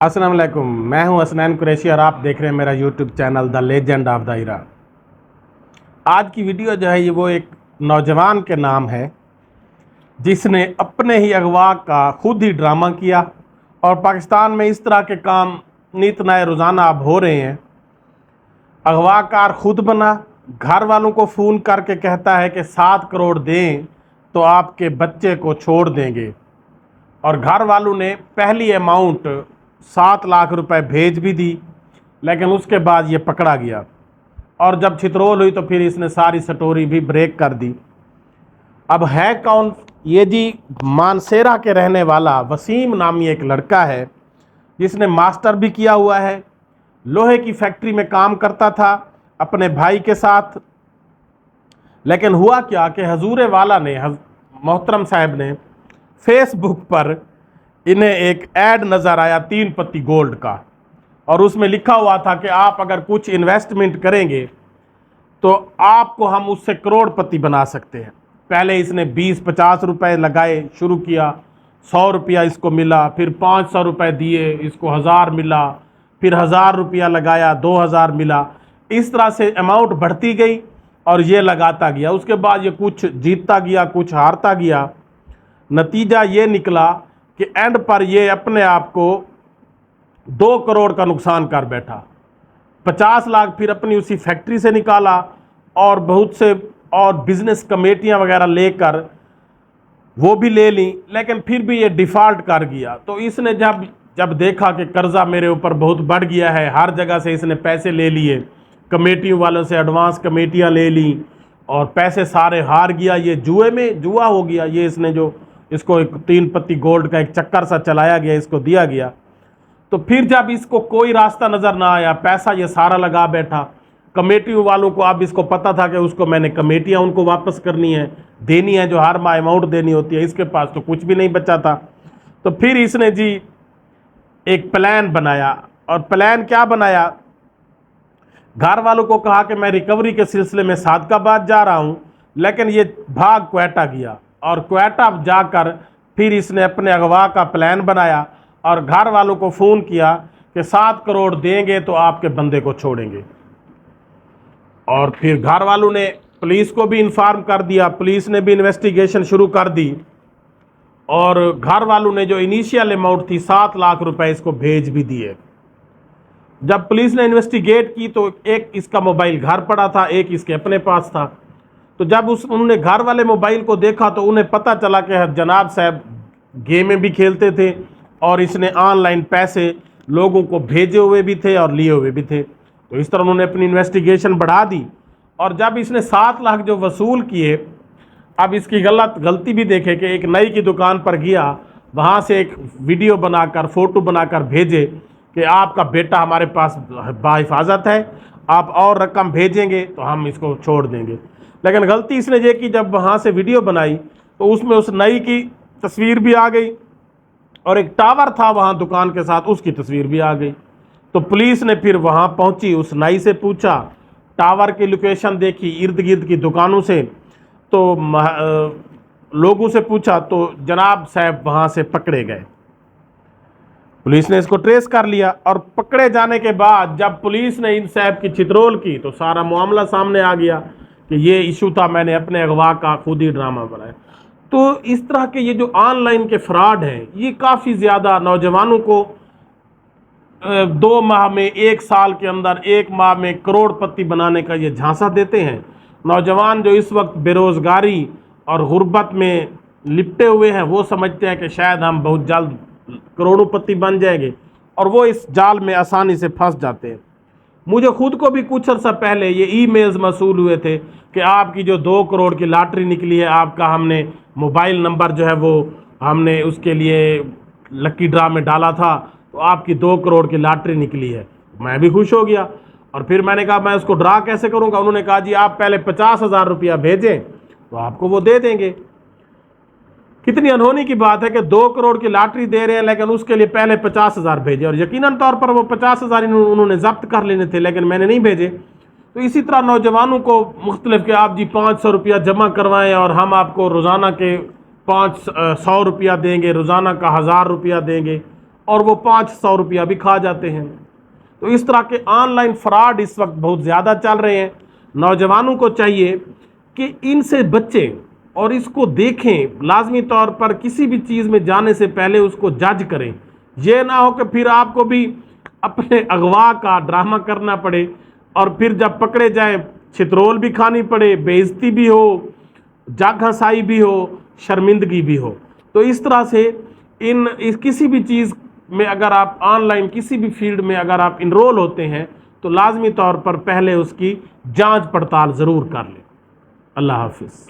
अस्सलाम वालेकुम। मैं हूं हसनैन कुरैशी और आप देख रहे हैं मेरा YouTube channel the legend of the era. आज की वीडियो जो है ये वो एक नौजवान के नाम है जिसने अपने ही अगवा का खुद ही ड्रामा किया। और पाकिस्तान में इस तरह के काम नित नए रोज़ाना अब हो रहे हैं। अगवाकार खुद बना, घर वालों को फ़ोन करके कहता है कि 7 करोड़ दें तो आपके बच्चे को छोड़ देंगे, और घर वालों ने पहली अमाउंट 7 लाख रुपए भेज भी दी, लेकिन उसके बाद ये पकड़ा गया। और जब छितरोल हुई तो फिर इसने सारी स्टोरी भी ब्रेक कर दी। अब है कौन ये जी? मानसेरा के रहने वाला वसीम नामी एक लड़का है जिसने मास्टर भी किया हुआ है, लोहे की फैक्ट्री में काम करता था अपने भाई के साथ। लेकिन हुआ क्या कि हजूर वाला ने, मोहतरम साहब ने फेसबुक पर इन्हें एक ऐड नज़र आया 3 पत्ती गोल्ड का, और उसमें लिखा हुआ था कि आप अगर कुछ इन्वेस्टमेंट करेंगे तो आपको हम उससे करोड़पति बना सकते हैं। पहले इसने 20-50 रुपए लगाए, शुरू किया, 100 रुपया इसको मिला, फिर 500 रुपये दिए, इसको 1000 मिला, फिर 1000 रुपया लगाया, 2000 मिला। इस तरह से अमाउंट बढ़ती गई और ये लगाता गया। उसके बाद ये कुछ जीतता गया, कुछ हारता गया। नतीजा ये निकला कि एंड पर ये अपने आप को 2 करोड़ का नुकसान कर बैठा। 50 लाख फिर अपनी उसी फैक्ट्री से निकाला और बहुत से और बिजनेस कमेटियां वगैरह लेकर वो भी ले ली, लेकिन फिर भी ये डिफ़ॉल्ट कर गया। तो इसने जब देखा कि कर्जा मेरे ऊपर बहुत बढ़ गया है, हर जगह से इसने पैसे ले लिए, कमेटियों वालों से एडवांस कमेटियां ले ली और पैसे सारे हार गया। ये जुआ हो गया। ये इसने जो इसको एक 3 पत्ती गोल्ड का एक चक्कर सा चलाया गया, इसको दिया गया। तो फिर जब इसको कोई रास्ता नज़र ना आया, पैसा ये सारा लगा बैठा। कमेटी वालों को अब इसको पता था कि उसको मैंने कमेटियां उनको वापस करनी है, देनी है, जो हर माह अमाउंट देनी होती है। इसके पास तो कुछ भी नहीं बचा था। तो फिर इसने जी एक प्लान बनाया। और प्लान क्या बनाया? घर वालों को कहा कि मैं रिकवरी के सिलसिले में सादकाबाद जा रहा हूं, लेकिन ये भाग क्वेटा गया। और क्वेटा जाकर फिर इसने अपने अगवा का प्लान बनाया और घर वालों को फ़ोन किया कि 7 करोड़ देंगे तो आपके बंदे को छोड़ेंगे। और फिर घर वालों ने पुलिस को भी इन्फॉर्म कर दिया, पुलिस ने भी इन्वेस्टिगेशन शुरू कर दी। और घर वालों ने जो इनिशियल अमाउंट थी 7 लाख रुपए इसको भेज भी दिए। जब पुलिस ने इन्वेस्टिगेट की तो एक इसका मोबाइल घर पड़ा था, एक इसके अपने पास था। तो जब उन्होंने घर वाले मोबाइल को देखा तो उन्हें पता चला कि जनाब साहब गेमें भी खेलते थे और इसने ऑनलाइन पैसे लोगों को भेजे हुए भी थे और लिए हुए भी थे। तो इस तरह उन्होंने अपनी इन्वेस्टिगेशन बढ़ा दी। और जब इसने 7 लाख जो वसूल किए, अब इसकी गलती भी देखे कि एक नई की दुकान पर गया, वहाँ से एक वीडियो बनाकर, फ़ोटो बनाकर भेजे कि आपका बेटा हमारे पास बाहिफाजत है, आप और रकम भेजेंगे तो हम इसको छोड़ देंगे। लेकिन गलती इसने ये की, जब वहाँ से वीडियो बनाई तो उसमें उस नई की तस्वीर भी आ गई और एक टावर था वहाँ दुकान के साथ, उसकी तस्वीर भी आ गई। तो पुलिस ने फिर वहाँ पहुँची, उस नाई से पूछा, टावर की लोकेशन देखी इर्द गिर्द की दुकानों से, तो लोगों से पूछा, तो जनाब साहब वहाँ से पकड़े गए। पुलिस ने इसको ट्रेस कर लिया और पकड़े जाने के बाद जब पुलिस ने इन साहब की छितरोल की तो सारा मामला सामने आ गया कि ये इशू था, मैंने अपने अगवा का खुद ही ड्रामा बनाया। तो इस तरह के ये जो ऑनलाइन के फ्रॉड हैं ये काफ़ी ज़्यादा नौजवानों को 2 माह में, 1 साल के अंदर, 1 माह में करोड़पति बनाने का ये झांसा देते हैं। नौजवान जो इस वक्त बेरोज़गारी और गुर्बत में लिपटे हुए हैं वो समझते हैं कि शायद हम बहुत जल्द करोड़पति बन जाएंगे, और वो इस जाल में आसानी से फंस जाते हैं। मुझे खुद को भी कुछ अर्सा पहले ये ईमेल्स मौसूल हुए थे कि आपकी जो 2 करोड़ की लॉटरी निकली है, आपका हमने मोबाइल नंबर जो है वो हमने उसके लिए लकी ड्रा में डाला था, तो आपकी 2 करोड़ की लॉटरी निकली है। मैं भी खुश हो गया और फिर मैंने कहा मैं उसको ड्रा कैसे करूँगा? उन्होंने कहा जी आप पहले 50,000 रुपया भेजें तो आपको वो दे देंगे। कितनी अनहोनी की बात है कि 2 करोड़ की लॉटरी दे रहे हैं लेकिन उसके लिए पहले 50,000 भेजे, और यकीनन तौर पर वो 50,000 उन्होंने जब्त कर लेने थे, लेकिन मैंने नहीं भेजे। तो इसी तरह नौजवानों को मुख्तलिफ कि आप जी 500 रुपया जमा करवाएं और हम आपको रोज़ाना के 100 रुपया देंगे, रोज़ाना का 1000 रुपया देंगे, اور وہ 500 روپیہ بھی کھا جاتے ہیں۔ تو اس طرح کے آن لائن فراڈ اس وقت بہت زیادہ چل رہے ہیں۔ نوجوانوں کو چاہیے کہ ان سے بچیں اور اس کو دیکھیں، لازمی طور پر کسی بھی چیز میں جانے سے پہلے اس کو جج کریں۔ یہ نہ ہو کہ پھر آپ کو بھی اپنے اغوا کا ڈرامہ کرنا پڑے اور پھر جب پکڑے جائیں چترول بھی کھانی پڑے، بےعزتی بھی ہو، جگ ہنسائی بھی ہو، شرمندگی بھی ہو۔ تو اس طرح سے کسی بھی چیز میں اگر آپ آن لائن کسی بھی فیلڈ میں اگر آپ انرول ہوتے ہیں تو لازمی طور پر پہلے اس کی جانچ پڑتال ضرور کر لیں۔ اللہ حافظ۔